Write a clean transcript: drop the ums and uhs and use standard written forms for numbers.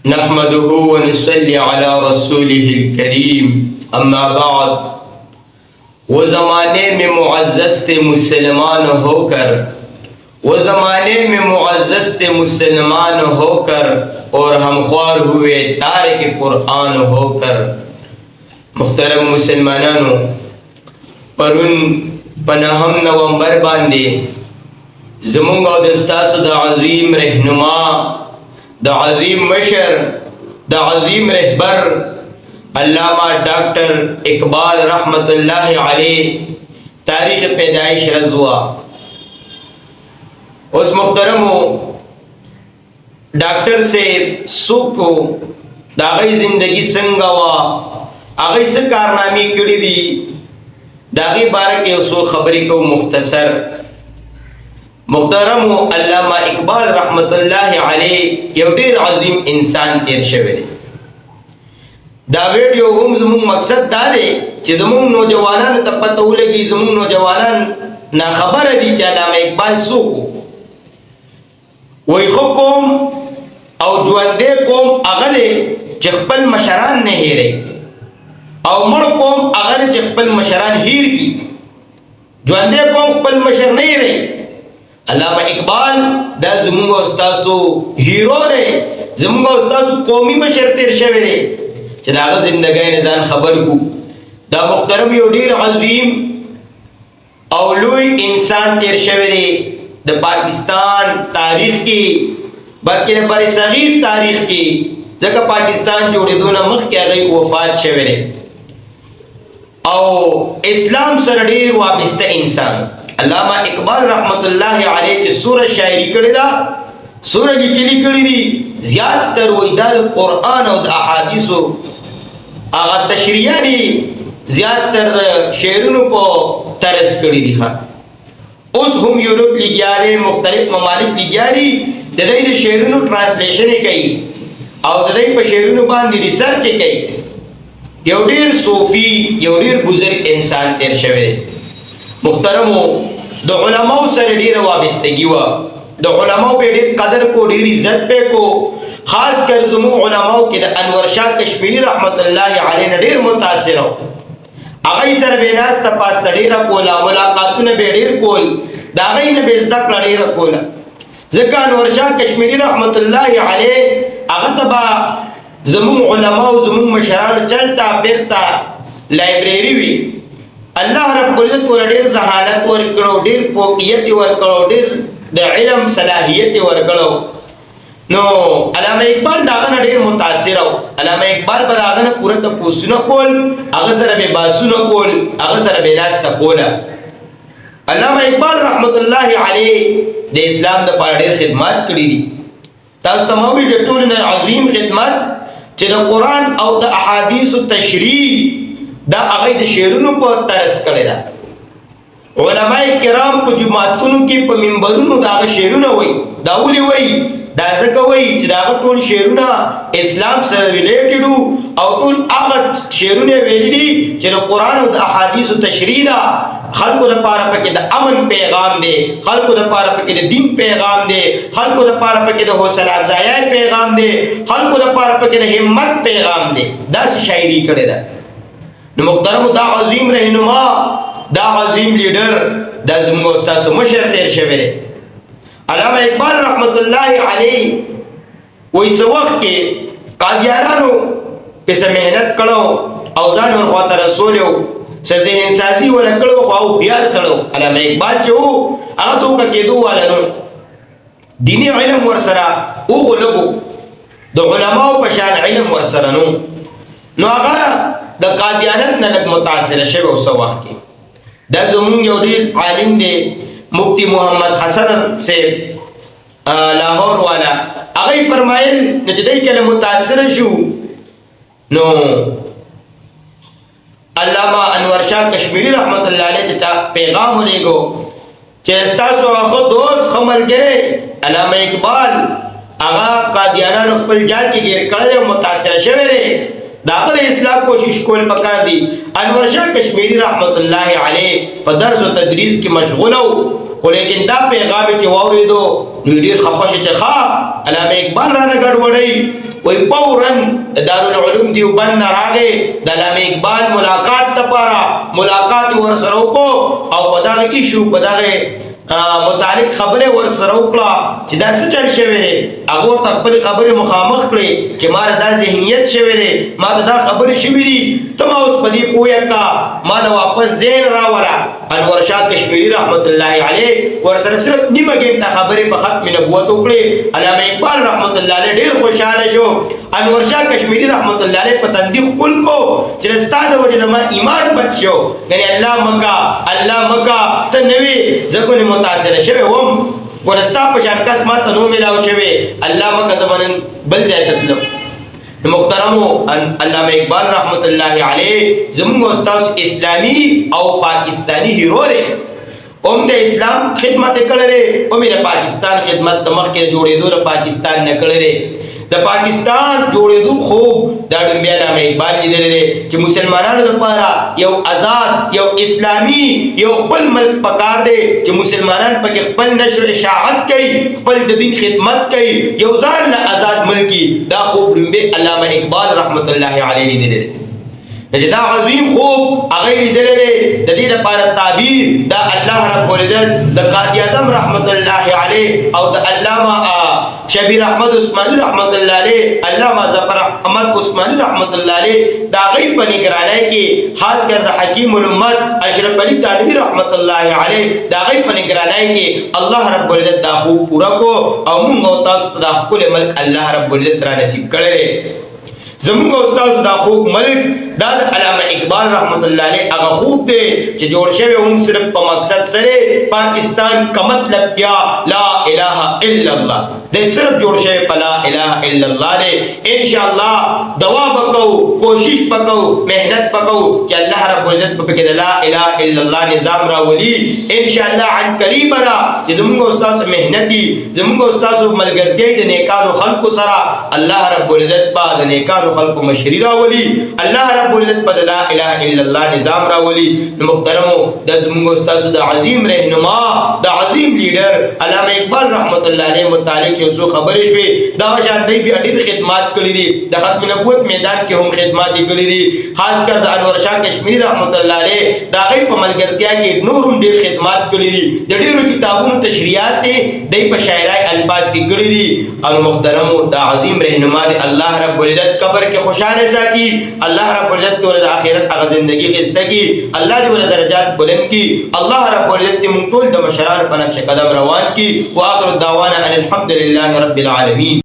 نحمده ونصلي على رسوله الكريم اما بعد وہ زمانے میں معزز تھے مسلمان ہو کر وہ زمانے میں معزز تھے مسلمان ہو کر اور ہم خوار ہوئے تارک قرآن ہو کر. محترم مسلمانانو پرون پناہم نومبر باندے زمونږ او د ستاسو د عظیم رهنما د عظیم مشر د عظیم رهبر علامہ ڈاکٹر اقبال رحمت اللہ علیہ تاریخ پیدائش رضوا. اس محترمو ڈاکٹر سے سوکو دا غی زندگی سنگوا آغی سے کارنامی کری دی دا غی بارک اسو خبری کو مختصر. محترم علامہ اقبال رحمت اللہ علیہ یو ډیر عظیم انسان تیر شوی دی. دا ویډیو هم زموږ مقصد دا دی چې زموږ نوجوانانو ته پته ولګي، زموږ نوجوانان ناخبره دي چې علامه اقبال څوک وای. خو قوم او ژوندی قوم هغه دی چې خپل مشران نه هیروي، او مړ قوم هغه دی چې خپل مشران هیر کړي. ژوندی قوم خپل مشر نه هیروي. علامہ اقبال دا زمونږ او ستاسو هیرو دی، زمونږ او ستاسو قومي مشر تیر شوی دی چې د هغه زندګۍ نه ځان خبر کو. دا محترم یو ډیر عظیم او لوی انسان تیر شوی دی د پاکستان تاریخ کې، بلکې د بر صغیر تاریخ کې، ځکه پاکستان جوړېدو نه مخکې هغه وفات شوی دی او اسلام سره ډیر وابسته انسان. علامہ اقبال رحمت اللہ علیہ چې سوره شاعری کړی دا، سوره لیکلي کړی دي، زیات تر وای دا قرآن او د احادیثو هغه تشریحي زیات تر شعرونو په طرز کړی دي. اوس هم یورپ لګیاري مختلف ممالک لګیاري د دې د شعرونو ترانسلیشن کوي او د دې په شعرونو باندې ریسرچ کوي. یو ډیر صوفي یو ډیر بزرگ انسان تیر شوی دی. محترمو د علماء سره ډیره وابستگی و، د علماء په ډیر قدر کو، ډیر عزت په کو. خاص کر زمو علماء کې د انور شاه کشمیری رحمت الله علیه ډیر متاثر و. هغه سره به ناس ته پاس ډیره کولا، ملاقاتونه به ډیر کول، دا غي نه به زده کړه ډیره کوله. ځکه انور شاه کشمیری رحمت الله علیه هغه تبا زمو علماء او زمو مشران چلتا پھرتا لایبرری وی. الله رب العزت ور ډیر ذہانت ور کړو، ډیر پوهیت ور کړو، ډیر د علم صلاحیت ور کړو. نو علامه اقبال داغه ډیر متاثر او علامه اقبال پر هغه پوره ته پوښتنه کول، هغه سره به باسونه کول، هغه سره به ناسته کوله. علامه اقبال رحمت الله علیه د اسلام د پاره ډیر خدمات کړې دي. تاسو ته مو وی ټول نه عظیم خدمت چې د قرآن او د احادیث تشریح دا هغه د شعرونو په طرز کړی دا. علماء کرام په جماعتونو کې په منبرونو دا شعرونه وای، دا ولي وای، دا ځکه وای چې دا ټول شعرونه اسلام سره ریلیټډ او ټول هغه شعرونه ویلي دي چې د قرآن او د احادیث تشریح دا خلکو لپاره پکې د امن پیغام دی، خلکو لپاره پکې د دین پیغام دی، خلکو لپاره پکې د حوصله افزایی پیغام دی، خلکو لپاره پکې د همت پیغام دی. دا شاعری کړی ده. نو محترم دا عظیم رهنما، دا عظیم لیڈر، دا زموږ استاد مشر تیر شوی دی. علامہ اقبال رحمت الله علیه وای څو وخت کې قادیانانو په محنت کړو او ځان ورخواته رسولو، څه ذهن سازي ورکړو، خو او خيار سره علامہ اقبال چې وو هغه توګه کېدو والنو دینی علم ورسره او غلبو د علماو په شان علم ورسره نو هغه د قادیانت نه لږ متاثر شوی او څو وخت کې. دا زمونږ یو ډیر عالم دی مفتی محمد حسن سے لاہور والا، هغه فرمایل چې دای کله متاثر شو نو علامہ انور شاه کشمیری رحمت الله علیه ته پیغام ولېګو چې تاسو هغه دوست خملګری علامہ اقبال هغه قادیانانو خپل جال کې ګیر کړل او متاثر شوی دی، داخل اصلاح کوشش کول پکار دی. انور شاه کشمیری رحمت الله علیه په درس او تدریس کې مشغول او خو لیکن دا پیغام چې واورېدو نو ډېر خفه شو چې ښه علامه اقبال رانه ګډوډوي. وایي فوراً دارالعلوم دیوبند نه راغی د علامه اقبال ملاقات دپاره ملاقات یې ورسره وکړو او په دغه ایشو په دغه متعلق خبره ورسره وکړه چې دا څه چل شوی دی. هغه ورته خپلې خبرې مخامخ کړې چې ما دا ذهنیت شوی دی، ما ته دا خبرې شوي دي، ته ما اوس په دې پوهه کا، ما د واپس ذهن راوله. انور شاه کشمیری رحمت الله علیه ورسره صرف نیمه ګنټه خبرې په ختم نبوت وکړې. علامه اقبال رحمت الله علیه ډېر خوشحاله شو. انور شاه کشمیری رحمت الله علیه په تندي خپل کو چې ستا د وجې زما ایمان بچ شو، یعنې الله مکه الله مکه ته نه وې ځکه متاثر شوی وم، ورستا په شان کس ما ته نو ملاو شوی الله مکه زمانن بل ځای ته تلم. محترمو علامه اقبال رحمت الله علیه زموږ استاد اسلامي او پاکستانی هیرو دی. اوم د اسلام خدمت کړی، اوم د پاکستان خدمت د مخکې جوړېدو د پاکستان نه کړی. د پاکستان جوړېدو خوب دا ډومبیا علامه اقبال لیدلی دی چې مسلمانانو لپاره یو آزاد یو اسلامي یو خپل ملک پکار دی چې مسلمانان پکې خپل نشر اشاعت کوي، خپل د دین خدمت کوي، یو ځان له آزاد ملکی. دا خوب ډومبیا علامه اقبال رحمت الله علیه لیدلی دی. دا عظیم خوب هغه لیدلی دی. د دې لپاره تعبیر دا الله رب العزت د قاضي اعظم رحمت الله علیه او د علامه شبیر احمد عثماني رحمت الله علیه، علامه ظفر احمد عثماني رحمت الله علیه دا غي په نگرانی کې خاص کر د حکیم الامت اشرف علي تانوی رحمت الله علیه دا غي په نگرانی کې الله رب العزت دا خوب پورا کو او موږ او تاسو د خپل ملک الله رب العزت را نصیب کړی. زموږ استاد دا خوب ملک دا د علامه اقبال رحمت الله علیه هغه خوب دی چې جوړ شوی هم صرف په مقصد سره پاکستان کا مطلب کیا لا اله الا الله دی، صرف جوړ شوی په لا اله الا الله دی. ان شاء الله دوا وکړو، کوشش وکړو، مهنت وکړو چې الله رب العزت په کې د لا اله الا الله نظام راولي. ان شاء الله عن قریب را چې زموږ استاد مهنتي زموږ استاد ملګرتیا د نیکانو خلقو سره الله رب العزت په د نیکانو خلقو مشری راولي، الله رب العزت په لا اله الا الله نظام راولي. محترمو د زموږ استاد د عظیم رهنما د عظیم لیډر علامه اقبال رحمت الله علیه متعلق یو څو خبرې شوې. دا شان دی بیا ډېر خدمات کړي دي، د ختم نبوت میدان کې هم خدمات کړي دي، خاص کر د انور شاه کشمیری رحمت الله علیه دا غي په ملګرتیا کې نور هم ډېر خدمات کړي دي. د ډېرو کتابونو تشریحات دي د په شاعرای الفاظ کې کړي دي. او محترمو دا عظیم رهنما دی الله رب العزت قبر کې خوشاله ساتي، الله رب العزت ور د اخرت هغه ژوندۍ خسته کی، الله دې ور درجات بلند کی، الله رب العزت موږ ټول د مشران په نقش قدم روان کی. واخر دعوانا ان الحمد لله رب العالمين.